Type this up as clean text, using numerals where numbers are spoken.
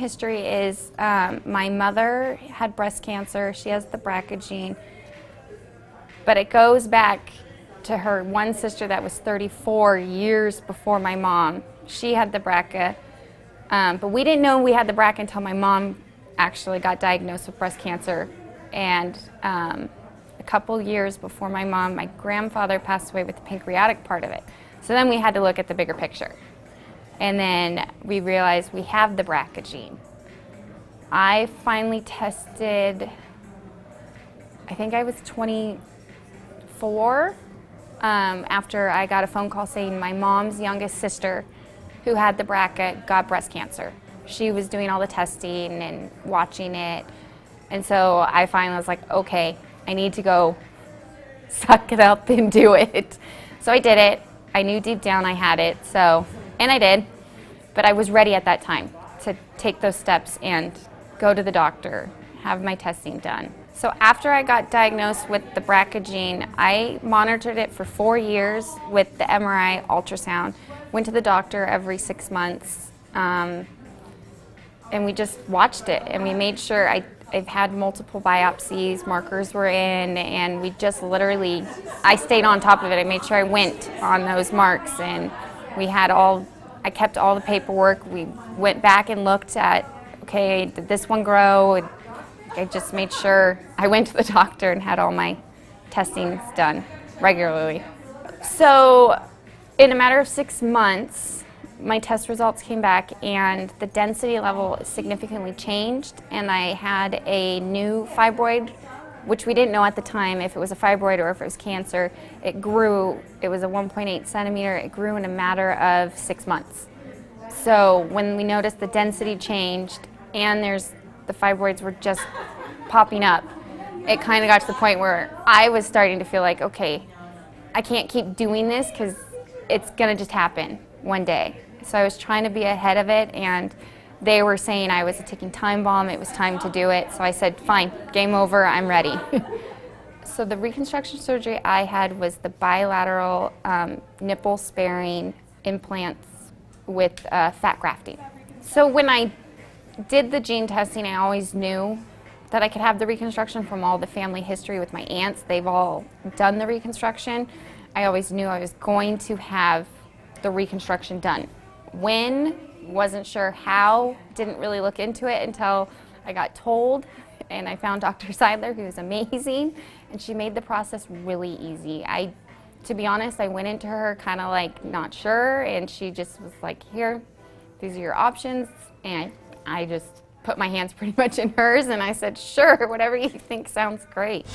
history is my mother had breast cancer. She has the BRCA gene, but it goes back to her one sister that was 34 years before my mom. She had the BRCA, but we didn't know we had the BRCA until my mom actually got diagnosed with breast cancer. And a couple years before my mom, my grandfather passed away with the pancreatic part of it. So then we had to look at the bigger picture. And then we realized we have the BRCA gene. I finally tested, I think I was 24, after I got a phone call saying my mom's youngest sister, who had the BRCA, got breast cancer. She was doing all the testing and watching it. And so I finally was like, okay, I need to go suck it up and do it. So I did it. I knew deep down I had it, and I did. But I was ready at that time to take those steps and go to the doctor, have my testing done. So after I got diagnosed with the BRCA gene, I monitored it for 4 years with the MRI ultrasound, went to the doctor every 6 months, and we just watched it, and we made sure I've had multiple biopsies, markers were in, and we just literally, I stayed on top of it. I made sure I went on those marks, and I kept all the paperwork. We went back and looked at, okay, did this one grow? And I just made sure I went to the doctor and had all my testings done regularly. So in a matter of 6 months, my test results came back and the density level significantly changed, and I had a new fibroid, which we didn't know at the time if it was a fibroid or if it was cancer. It grew, it was a 1.8 centimeter, it grew in a matter of 6 months. So when we noticed the density changed and the fibroids were just popping up, it kind of got to the point where I was starting to feel like, okay, I can't keep doing this because it's gonna just happen one day. So I was trying to be ahead of it, and they were saying I was a ticking time bomb, it was time to do it. So I said, fine, game over, I'm ready. So the reconstruction surgery I had was the bilateral nipple-sparing implants with fat grafting. So when I did the gene testing, I always knew that I could have the reconstruction from all the family history with my aunts. They've all done the reconstruction. I always knew I was going to have the reconstruction done. When, wasn't sure how, didn't really look into it until I got told, and I found Dr. Seidler, who was amazing, and she made the process really easy. To be honest, I went into her kind of like not sure, and she just was like, here, these are your options, and I just put my hands pretty much in hers, and I said, sure, whatever you think sounds great.